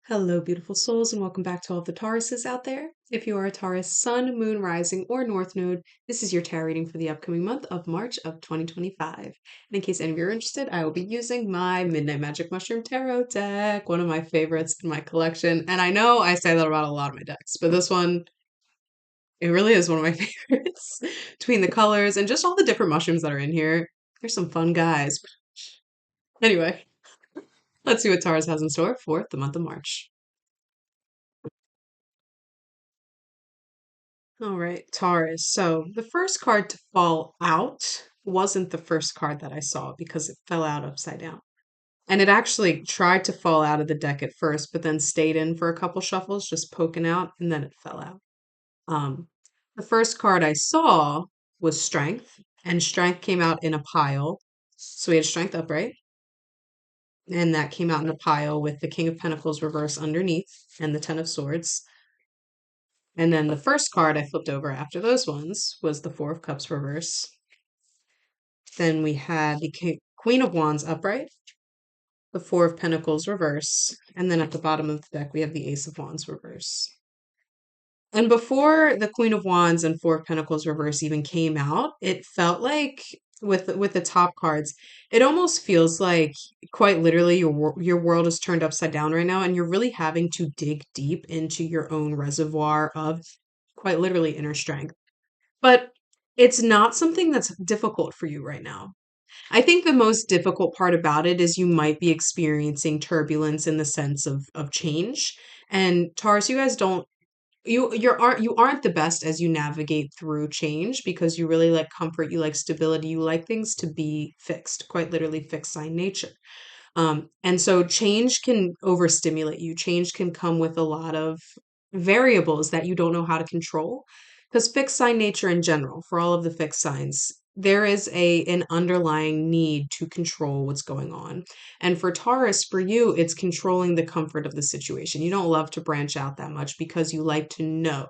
Hello, beautiful souls, and welcome back to all of the Tauruses out there. If you are a Taurus Sun, Moon, Rising, or North Node, this is your tarot reading for the upcoming month of March of 2025. And in case any of you are interested, I will be using my Midnight Magic Mushroom Tarot deck, one of my favorites in my collection. And I know I say that about a lot of my decks, but this one, it really is one of my favorites. Between the colors and just all the different mushrooms that are in here, there's some fun guys. Anyway, let's see what Taurus has in store for the month of March. All right, Taurus. So the first card to fall out wasn't the first card that I saw because it fell out upside down. And it actually tried to fall out of the deck at first, but then stayed in for a couple shuffles, just poking out, and then it fell out. Um, the first card I saw was Strength, and Strength came out in a pile. So we had Strength upright, and that came out in a pile with the King of Pentacles reverse underneath and the Ten of Swords. And then the first card I flipped over after those ones was the Four of Cups reverse. Then we had the Queen of Wands upright, the Four of Pentacles reverse, and then at the bottom of the deck we have the Ace of Wands reverse. And before the Queen of Wands and Four of Pentacles reverse even came out, it felt like with the top cards, it almost feels like quite literally your world is turned upside down right now, and you're really having to dig deep into your own reservoir of quite literally inner strength. But it's not something that's difficult for you right now. I think the most difficult part about it is you might be experiencing turbulence in the sense of change. And Taurus, you guys don't you aren't the best as you navigate through change because you really like comfort, you like stability, you like things to be fixed, quite literally fixed sign nature. And so change can overstimulate you. Change can come with a lot of variables that you don't know how to control. Because fixed sign nature in general, for all of the fixed signs, there is an underlying need to control what's going on. And for Taurus, for you, it's controlling the comfort of the situation. You don't love to branch out that much because you like to know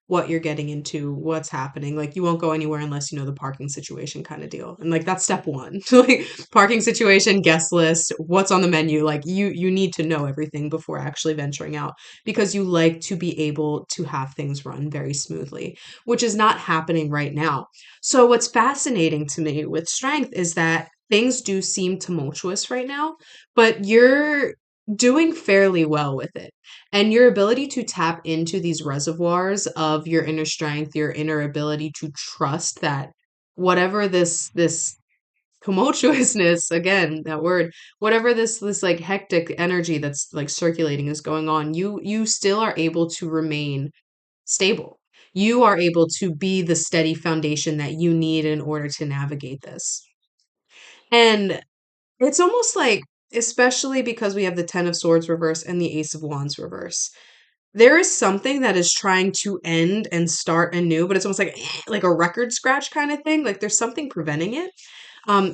what you're getting into, what's happening. Like you won't go anywhere unless you know the parking situation kind of deal. And like that's step one. Like parking situation, guest list, what's on the menu. Like you need to know everything before actually venturing out because you like to be able to have things run very smoothly, which is not happening right now. So what's fascinating to me with strength is that things do seem tumultuous right now, but you're doing fairly well with it. And your ability to tap into these reservoirs of your inner strength, your inner ability to trust that whatever this tumultuousness, again, that word, whatever this like hectic energy that's like circulating is going on, you still are able to remain stable. You are able to be the steady foundation that you need in order to navigate this. And it's almost like, especially because we have the Ten of Swords reverse and the Ace of Wands reverse, there is something that is trying to end and start anew, but it's almost like a record scratch kind of thing. Like there's something preventing it.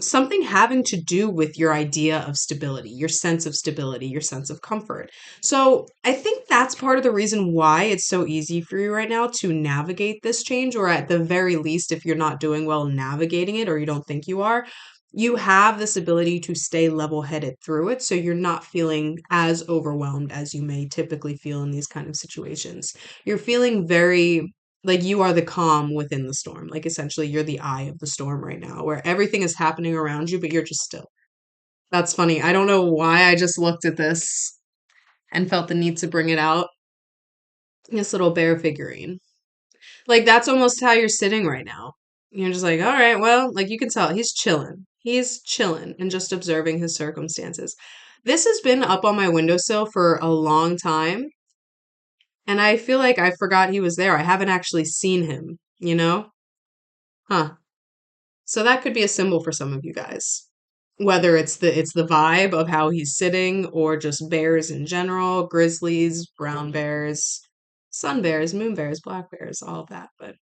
Something having to do with your idea of stability, your sense of stability, your sense of comfort. So I think that's part of the reason why it's so easy for you right now to navigate this change, or at the very least, if you're not doing well navigating it or you don't think you are, you have this ability to stay level headed through it. So you're not feeling as overwhelmed as you may typically feel in these kind of situations. You're feeling very like you are the calm within the storm. Like essentially you're the eye of the storm right now where everything is happening around you, but you're just still. That's funny. I don't know why I just looked at this and felt the need to bring it out. This little bear figurine. Like that's almost how you're sitting right now. You're just like, all right, well, like you can tell he's chilling. He's chilling and just observing his circumstances. This has been up on my windowsill for a long time, and I feel like I forgot he was there. I haven't actually seen him, you know? Huh. So that could be a symbol for some of you guys. Whether it's the vibe of how he's sitting or just bears in general, grizzlies, brown bears, sun bears, moon bears, black bears, all of that. But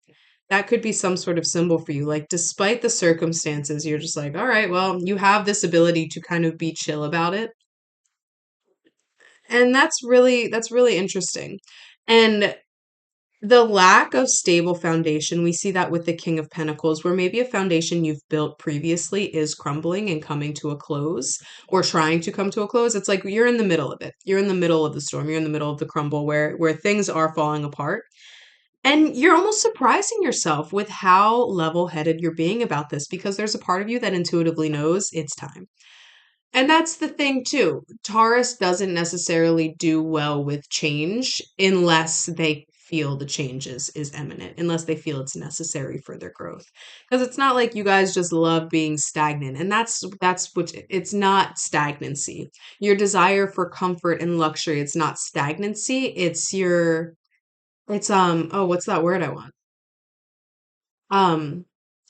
that could be some sort of symbol for you. Like despite the circumstances, you're just like, all right, well, you have this ability to kind of be chill about it. And that's really interesting. And The lack of stable foundation, we see that with the King of Pentacles, where maybe a foundation you've built previously is crumbling and coming to a close or trying to come to a close. It's like you're in the middle of it. You're in the middle of the storm. You're in the middle of the crumble where things are falling apart. And you're almost surprising yourself with how level-headed you're being about this because there's a part of you that intuitively knows it's time. And that's the thing too. Taurus doesn't necessarily do well with change unless they feel the change is imminent, unless they feel it's necessary for their growth. Because it's not like you guys just love being stagnant. And that's what it's not stagnancy. Your desire for comfort and luxury, it's not stagnancy. It's what's that word I want? Um,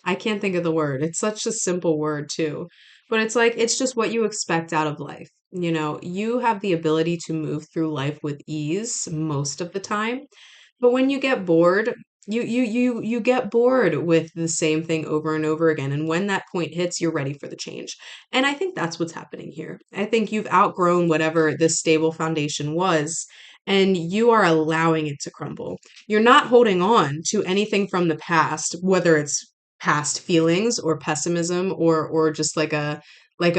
I can't think of the word. It's such a simple word too. But it's like it's just what you expect out of life. You know, you have the ability to move through life with ease most of the time. But when you get bored, you get bored with the same thing over and over again. And when that point hits, you're ready for the change. And I think that's what's happening here. I think you've outgrown whatever this stable foundation was, and you are allowing it to crumble. You're not holding on to anything from the past, whether it's past feelings or pessimism or just like a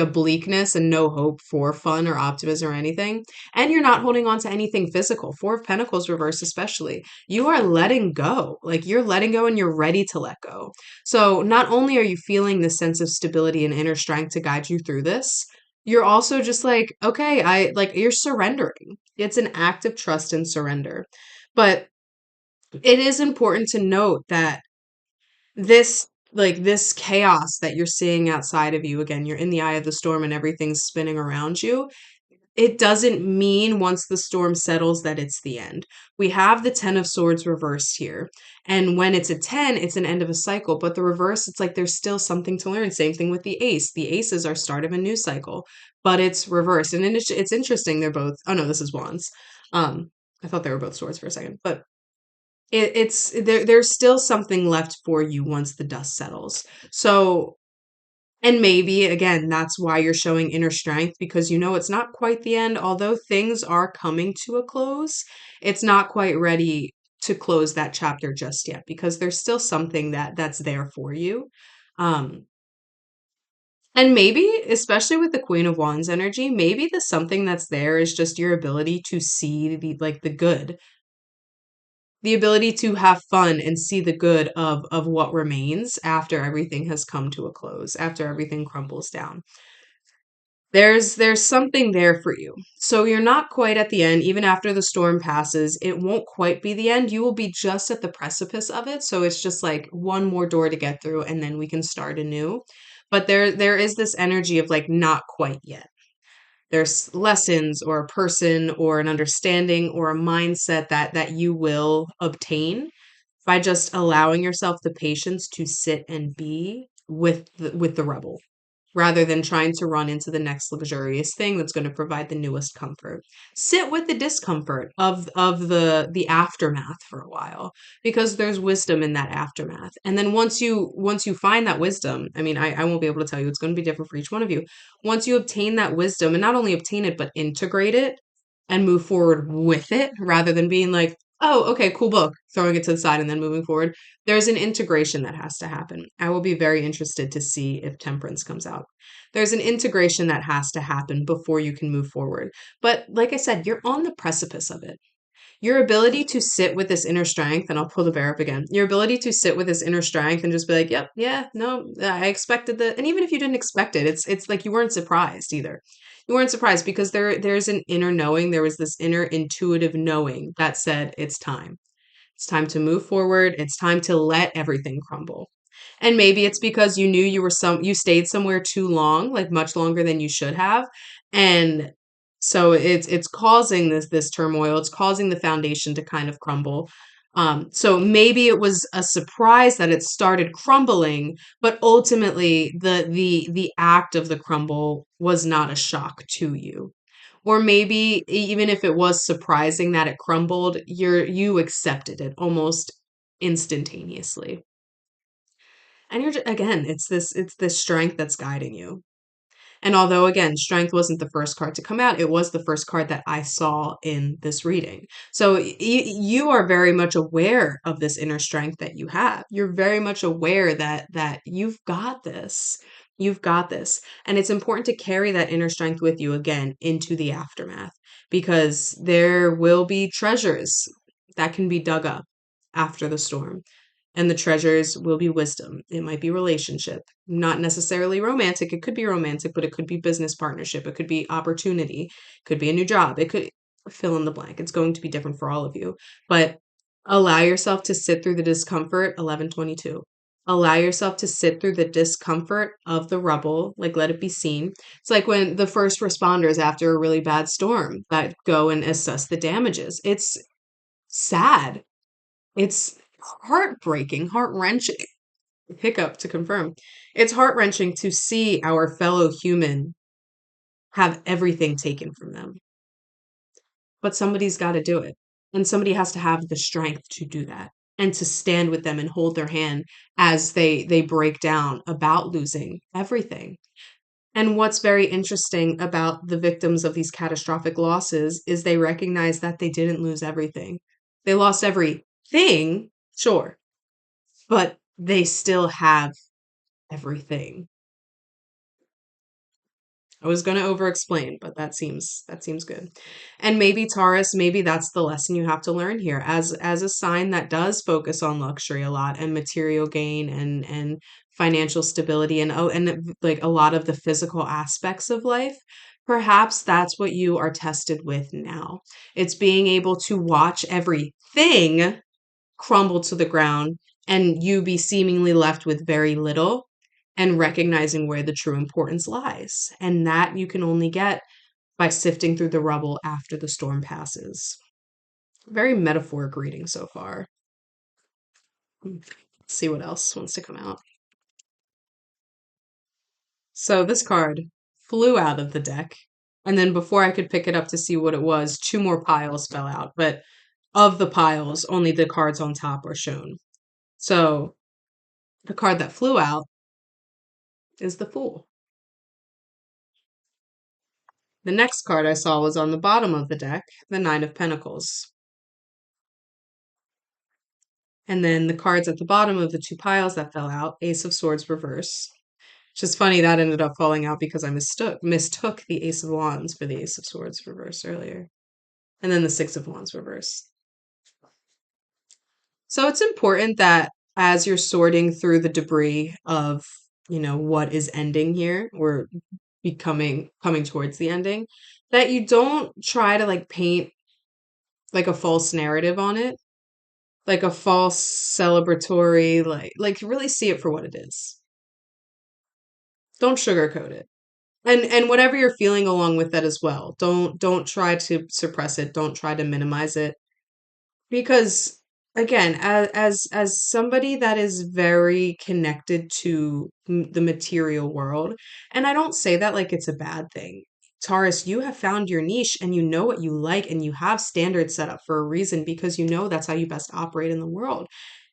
bleakness and no hope for fun or optimism or anything. And you're not holding on to anything physical. Four of Pentacles reverse, especially. You are letting go. Like you're letting go and you're ready to let go. So not only are you feeling this sense of stability and inner strength to guide you through this, you're also just like, okay, I like you're surrendering. It's an act of trust and surrender. But it is important to note that this chaos that you're seeing outside of you, again, you're in the eye of the storm and everything's spinning around you, it doesn't mean once the storm settles that it's the end. We have the 10 of swords reversed here. And when it's a 10, it's an end of a cycle. But the reverse, it's like there's still something to learn. Same thing with the ace. The aces are start of a new cycle, but it's reversed. And it's interesting. They're both, oh no, this is wands. I thought they were both swords for a second, but it's there's still something left for you once the dust settles. So, and maybe again, that's why you're showing inner strength because you know it's not quite the end. Although things are coming to a close, it's not quite ready to close that chapter just yet because there's still something that's there for you. Um, and maybe, especially with the Queen of Wands energy, maybe the something that's there is just your ability to see the good, the ability to have fun and see the good of what remains after everything has come to a close, after everything crumbles down. There's something there for you. So you're not quite at the end. Even after the storm passes, it won't quite be the end. You will be just at the precipice of it. So it's just like one more door to get through and then we can start anew. But there is this energy of like not quite yet. There's lessons or a person or an understanding or a mindset that you will obtain by just allowing yourself the patience to sit and be with the rubble rather than trying to run into the next luxurious thing that's going to provide the newest comfort. Sit with the discomfort of the aftermath for a while because there's wisdom in that aftermath. And then once you find that wisdom, I mean, I won't be able to tell you, it's going to be different for each one of you. Once you obtain that wisdom and not only obtain it but integrate it and move forward with it rather than being like, oh, okay, cool book, throwing it to the side and then moving forward. There's an integration that has to happen. I will be very interested to see if Temperance comes out. There's an integration that has to happen before you can move forward. But like I said, you're on the precipice of it. Your ability to sit with this inner strength, and I'll pull the bear up again. Your ability to sit with this inner strength and just be like, "Yep, yeah, no, I expected that." And even if you didn't expect it, it's like you weren't surprised either. You weren't surprised because there's an inner knowing. There was this inner intuitive knowing that said, "It's time. It's time to move forward. It's time to let everything crumble." And maybe it's because you knew you stayed somewhere too long, like much longer than you should have. And so it's causing this turmoil. It's causing the foundation to kind of crumble. So maybe it was a surprise that it started crumbling, but ultimately the act of the crumble was not a shock to you. Or maybe even if it was surprising that it crumbled, you accepted it almost instantaneously. And again, it's this strength that's guiding you. And although, again, strength wasn't the first card to come out, it was the first card that I saw in this reading. So you are very much aware of this inner strength that you have. You're very much aware that you've got this. You've got this. And it's important to carry that inner strength with you again into the aftermath, because there will be treasures that can be dug up after the storm. And the treasures will be wisdom. It might be relationship, not necessarily romantic. It could be romantic, but it could be business partnership. It could be opportunity. It could be a new job. It could fill in the blank. It's going to be different for all of you. But allow yourself to sit through the discomfort, 1122. Allow yourself to sit through the discomfort of the rubble, like let it be seen. It's like when the first responders after a really bad storm that go and assess the damages. It's sad. It's heartbreaking, heart-wrenching. Hiccup to confirm. It's heart-wrenching to see our fellow human have everything taken from them. But somebody's got to do it. And somebody has to have the strength to do that and to stand with them and hold their hand as they break down about losing everything. And what's very interesting about the victims of these catastrophic losses is they recognize that they didn't lose everything. They lost everything, sure, but they still have everything. I was going to over explain, but that seems good. And maybe Taurus, maybe that's the lesson you have to learn here as a sign that does focus on luxury a lot and material gain and financial stability and like a lot of the physical aspects of life. Perhaps that's what you are tested with now. It's being able to watch everything crumble to the ground and you be seemingly left with very little and recognizing where the true importance lies. And that you can only get by sifting through the rubble after the storm passes. Very metaphoric reading so far. Let's see what else wants to come out. So this card flew out of the deck. And then before I could pick it up to see what it was, two more piles fell out. But of the piles, only the cards on top are shown. So the card that flew out is the Fool. The next card I saw was on the bottom of the deck, the Nine of Pentacles. And then the cards at the bottom of the two piles that fell out, Ace of Swords reverse. Which is funny, that ended up falling out because I mistook the Ace of Wands for the Ace of Swords reverse earlier. And then the Six of Wands reverse. So it's important that as you're sorting through the debris of, what is ending here, or coming towards the ending, that you don't try to like paint like a false narrative on it, like a false celebratory, like really see it for what it is. Don't sugarcoat it. And whatever you're feeling along with that as well. Don't try to suppress it. Don't try to minimize it. Because again, as somebody that is very connected to the material world, and I don't say that like it's a bad thing. Taurus, you have found your niche and you know what you like and you have standards set up for a reason because you know that's how you best operate in the world.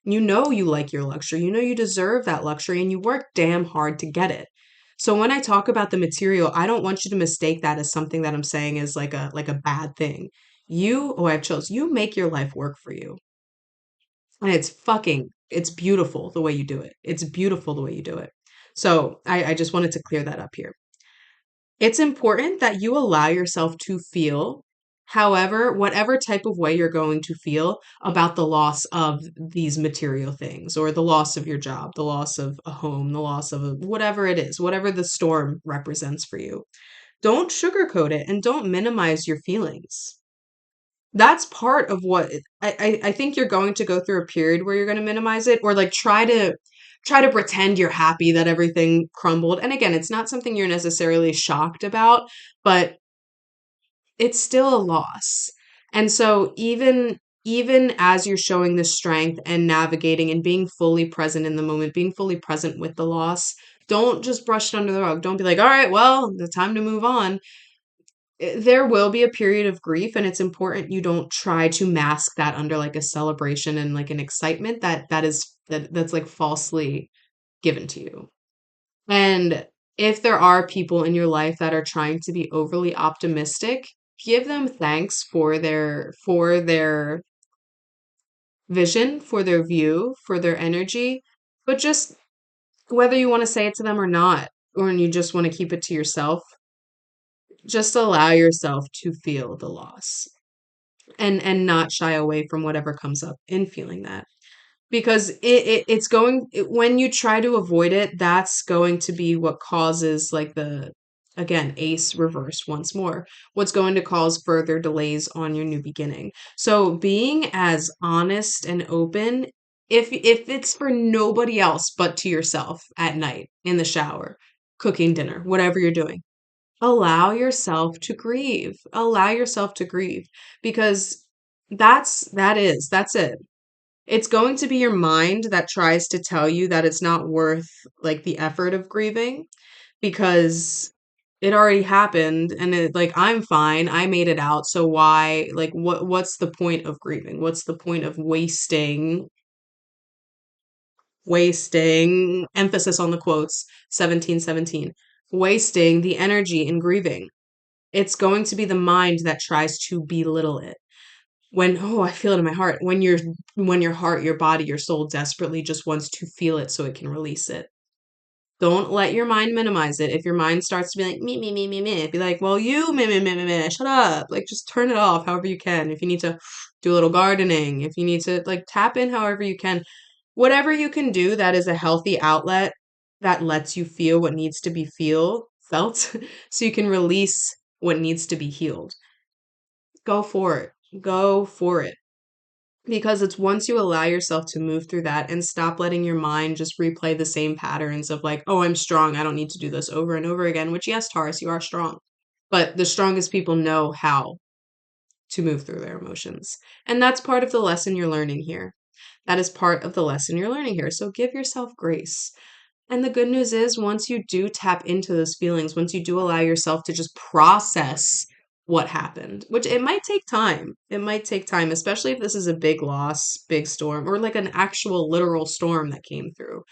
You know you like your luxury. You know you deserve that luxury and you work damn hard to get it. So when I talk about the material, I don't want you to mistake that as something that I'm saying is like a bad thing. I've chose, you make your life work for you. And it's beautiful the way you do it. It's beautiful the way you do it. So I just wanted to clear that up here. It's important that you allow yourself to feel, however, whatever type of way you're going to feel about the loss of these material things or the loss of your job, the loss of a home, the loss of whatever it is, whatever the storm represents for you. Don't sugarcoat it and don't minimize your feelings. That's part of what I think you're going to go through a period where you're going to minimize it or like try to pretend you're happy that everything crumbled. And again, it's not something you're necessarily shocked about, but it's still a loss. And so even as you're showing the strength and navigating and being fully present in the moment, being fully present with the loss, don't just brush it under the rug. Don't be like, all right, well, the time to move on. There will be a period of grief and it's important you don't try to mask that under like a celebration and like an excitement that's like falsely given to you. And If there are people in your life that are trying to be overly optimistic, give them thanks for their vision, for their view, for their energy, but just whether you want to say it to them or not, or you just want to keep it to yourself, just allow yourself to feel the loss and not shy away from whatever comes up in feeling that. Because when you try to avoid it, that's going to be what causes like again, ace reverse once more, what's going to cause further delays on your new beginning. So being as honest and open, if it's for nobody else but to yourself at night, in the shower, cooking dinner, whatever you're doing, allow yourself to grieve. Allow yourself to grieve because that's it. It's going to be your mind that tries to tell you that it's not worth like the effort of grieving because it already happened and like I'm fine. I made it out. So why like what's the point of grieving? What's the point of wasting emphasis on the quotes 1717, wasting the energy in grieving? It's going to be the mind that tries to belittle it. When, oh, I feel it in my heart. When your heart, your body, your soul desperately just wants to feel it so it can release it. Don't let your mind minimize it. If your mind starts to be like me, be like, well, you me, shut up. Like just turn it off however you can. If you need to do a little gardening, if you need to like tap in however you can, whatever you can do that is a healthy outlet that lets you feel what needs to be felt so you can release what needs to be healed. Go for it. Go for it. Because it's once you allow yourself to move through that and stop letting your mind just replay the same patterns of like, oh, I'm strong. I don't need to do this over and over again, which, yes, Taurus, you are strong. But the strongest people know how to move through their emotions. And that's part of the lesson you're learning here. That is part of the lesson you're learning here. So give yourself grace. And the good news is, once you do tap into those feelings, once you do allow yourself to just process what happened, which it might take time. It might take time, especially if this is a big loss, big storm, or like an actual literal storm that came through.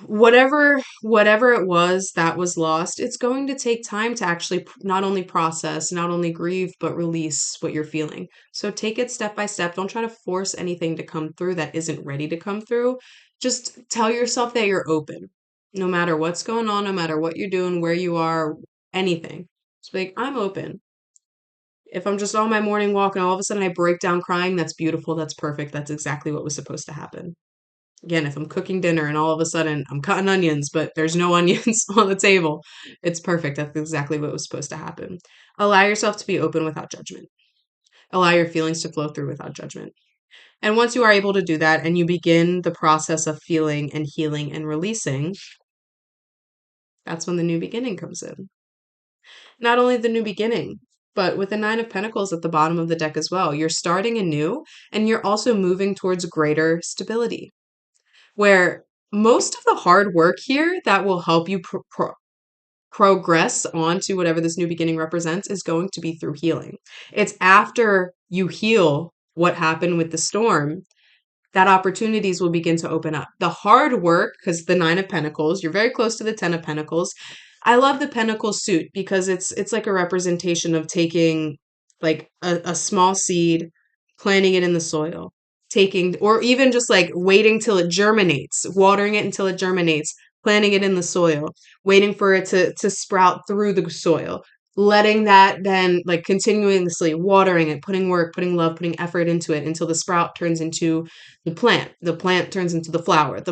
Whatever it was that was lost, it's going to take time to actually not only process, not only grieve, but release what you're feeling. So take it step by step. Don't try to force anything to come through that isn't ready to come through. Just tell yourself that you're open. No matter what's going on, no matter what you're doing, where you are, anything. Just be like, I'm open. If I'm just on my morning walk and all of a sudden I break down crying, that's beautiful. That's perfect. That's exactly what was supposed to happen. Again, if I'm cooking dinner and all of a sudden I'm cutting onions, but there's no onions on the table, it's perfect. That's exactly what was supposed to happen. Allow yourself to be open without judgment. Allow your feelings to flow through without judgment. And once you are able to do that and you begin the process of feeling and healing and releasing, that's when the new beginning comes in. Not only the new beginning, but with the Nine of Pentacles at the bottom of the deck as well, you're starting anew and you're also moving towards greater stability where most of the hard work here that will help you progress onto whatever this new beginning represents is going to be through healing. It's after you heal what happened with the storm that opportunities will begin to open up. The hard work, because the Nine of Pentacles, you're very close to the Ten of Pentacles. I love the Pentacle suit because it's like a representation of taking like a small seed, planting it in the soil, taking or even just like waiting till it germinates, watering it until it germinates, planting it in the soil, waiting for it to sprout through the soil, letting that then like continuously watering it, putting work, putting love, putting effort into it until the sprout turns into the plant turns into the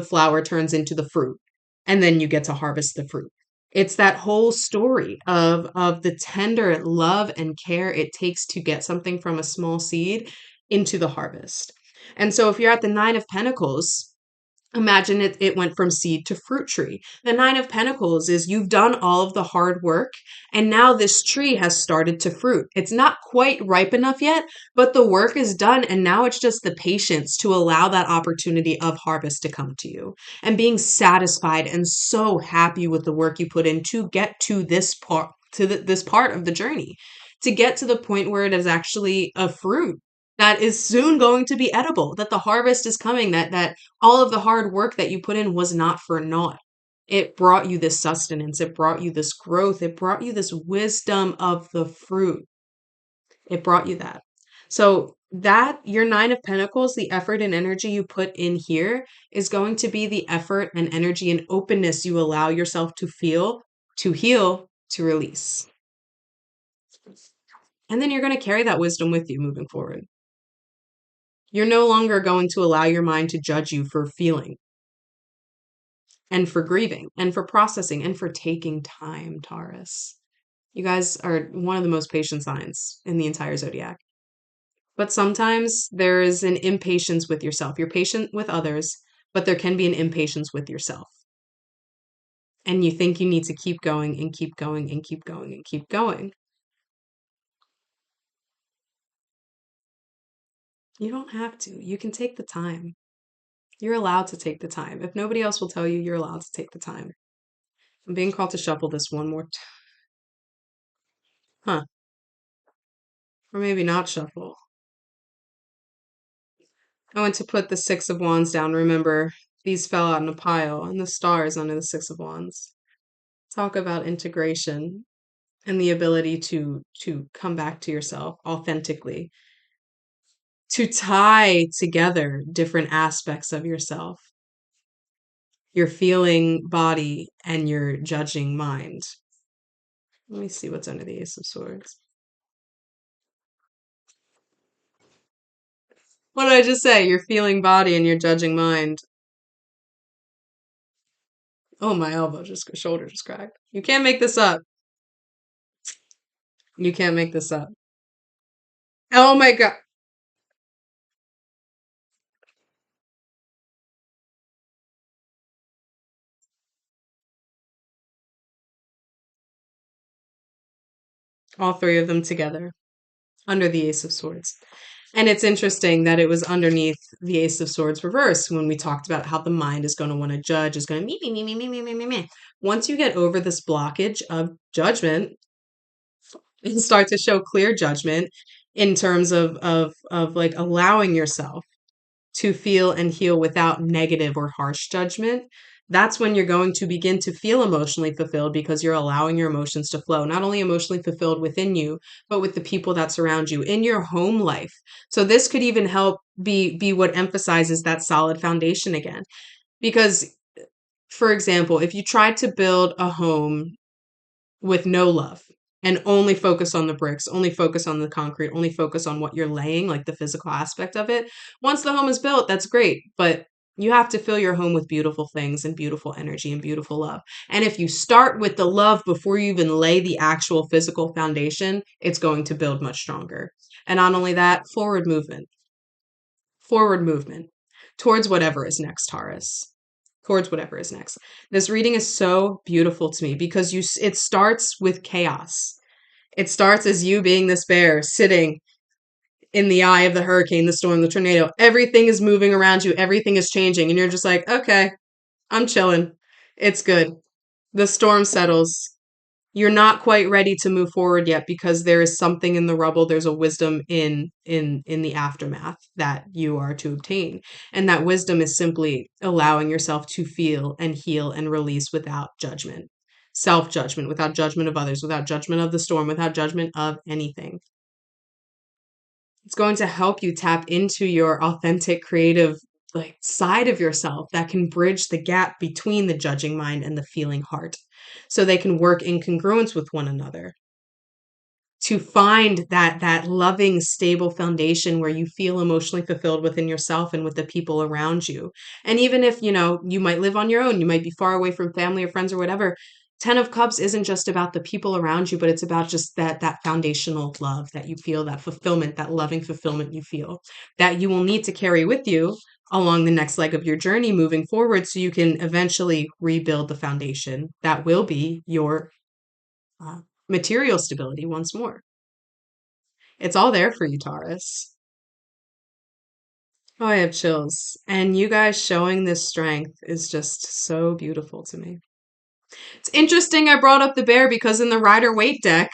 flower turns into the fruit, and then you get to harvest the fruit. It's that whole story of the tender love and care it takes to get something from a small seed into the harvest. And so if you're at the Nine of Pentacles, imagine it went from seed to fruit tree. The Nine of Pentacles is you've done all of the hard work and now this tree has started to fruit. It's not quite ripe enough yet, but the work is done and now it's just the patience to allow that opportunity of harvest to come to you and being satisfied and so happy with the work you put in to get to this part this part of the journey, to get to the point where it is actually a fruit that is soon going to be edible, that the harvest is coming, that all of the hard work that you put in was not for naught. It brought you this sustenance. It brought you this growth. It brought you this wisdom of the fruit. It brought you that. So that your Nine of Pentacles, the effort and energy you put in here is going to be the effort and energy and openness you allow yourself to feel, to heal, to release. And then you're going to carry that wisdom with you moving forward. You're no longer going to allow your mind to judge you for feeling and for grieving and for processing and for taking time, Taurus. You guys are one of the most patient signs in the entire zodiac. But sometimes there is an impatience with yourself. You're patient with others, but there can be an impatience with yourself. And you think you need to keep going and keep going and keep going and keep going. You don't have to. You can take the time. You're allowed to take the time. If nobody else will tell you, you're allowed to take the time. I'm being called to shuffle this one more time. Huh. Or maybe not shuffle. I went to put the Six of Wands down. Remember, these fell out in a pile, and the star is under the Six of Wands. Talk about integration and the ability to come back to yourself authentically, to tie together different aspects of yourself, your feeling body and your judging mind. Let me see what's under the Ace of Swords. What did I just say? Your feeling body and your judging mind. Oh, my shoulder just cracked. You can't make this up. You can't make this up. Oh my God. All three of them together under the Ace of Swords. And it's interesting that it was underneath the Ace of Swords reverse when we talked about how the mind is going to want to judge, is going to me. Once you get over this blockage of judgment and start to show clear judgment in terms of like allowing yourself to feel and heal without negative or harsh judgment, that's when you're going to begin to feel emotionally fulfilled because you're allowing your emotions to flow, not only emotionally fulfilled within you, but with the people that surround you in your home life. So this could even help be what emphasizes that solid foundation again. Because, for example, if you tried to build a home with no love and only focus on the bricks, only focus on the concrete, only focus on what you're laying, like the physical aspect of it. Once the home is built, that's great, but you have to fill your home with beautiful things and beautiful energy and beautiful love. And if you start with the love before you even lay the actual physical foundation, it's going to build much stronger. And not only that, forward movement towards whatever is next, Taurus. Towards whatever is next. This reading is so beautiful to me because it starts with chaos. It starts as you being this bear sitting in the eye of the hurricane, the storm, the tornado. Everything is moving around you. Everything is changing. And you're just like, okay, I'm chilling. It's good. The storm settles. You're not quite ready to move forward yet because there is something in the rubble. There's a wisdom in the aftermath that you are to obtain. And that wisdom is simply allowing yourself to feel and heal and release without judgment. Self-judgment, without judgment of others, without judgment of the storm, without judgment of anything. It's going to help you tap into your authentic, creative, like side of yourself that can bridge the gap between the judging mind and the feeling heart, so they can work in congruence with one another, to find that loving, stable foundation where you feel emotionally fulfilled within yourself and with the people around you. And even if, you might live on your own, you might be far away from family or friends or whatever, Ten of Cups isn't just about the people around you, but it's about just that foundational love that you feel, that fulfillment, that loving fulfillment you feel, that you will need to carry with you along the next leg of your journey moving forward, so you can eventually rebuild the foundation that will be your material stability once more. It's all there for you, Taurus. Oh, I have chills. And you guys showing this strength is just so beautiful to me. It's interesting I brought up the bear because in the Rider-Waite deck,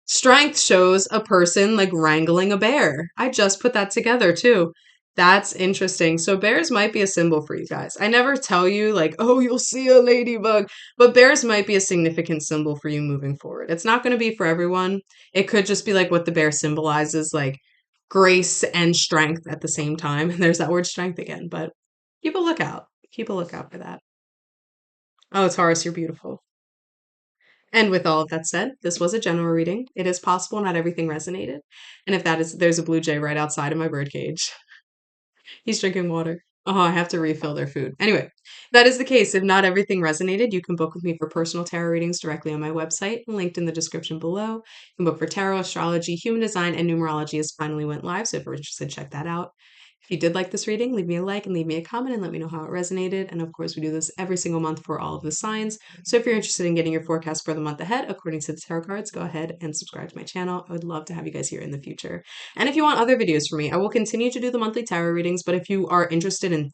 strength shows a person like wrangling a bear. I just put that together too. That's interesting. So bears might be a symbol for you guys. I never tell you like, oh, you'll see a ladybug, but bears might be a significant symbol for you moving forward. It's not going to be for everyone. It could just be like what the bear symbolizes, like grace and strength at the same time. And there's that word strength again, but keep a lookout. Keep a lookout for that. Oh, Taurus, you're beautiful. And with all of that said, this was a general reading. It is possible not everything resonated. And if that is, there's a blue jay right outside of my birdcage. He's drinking water. Oh, I have to refill their food. Anyway, that is the case. If not everything resonated, you can book with me for personal tarot readings directly on my website, linked in the description below. You can book for tarot, astrology, human design, and numerology has finally went live. So if you're interested, check that out. If you did like this reading, leave me a like and leave me a comment and let me know how it resonated. And of course, we do this every single month for all of the signs. So if you're interested in getting your forecast for the month ahead, according to the tarot cards, go ahead and subscribe to my channel. I would love to have you guys here in the future. And if you want other videos from me, I will continue to do the monthly tarot readings. But if you are interested in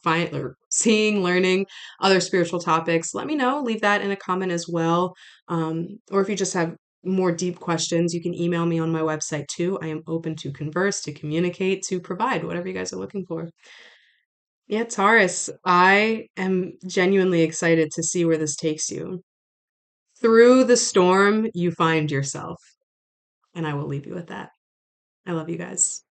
seeing, learning other spiritual topics, let me know. Leave that in a comment as well. Or if you just have more deep questions, you can email me on my website too. I am open to converse, to communicate, to provide whatever you guys are looking for. Yeah, Taurus, I am genuinely excited to see where this takes you. Through the storm, you find yourself. And I will leave you with that. I love you guys.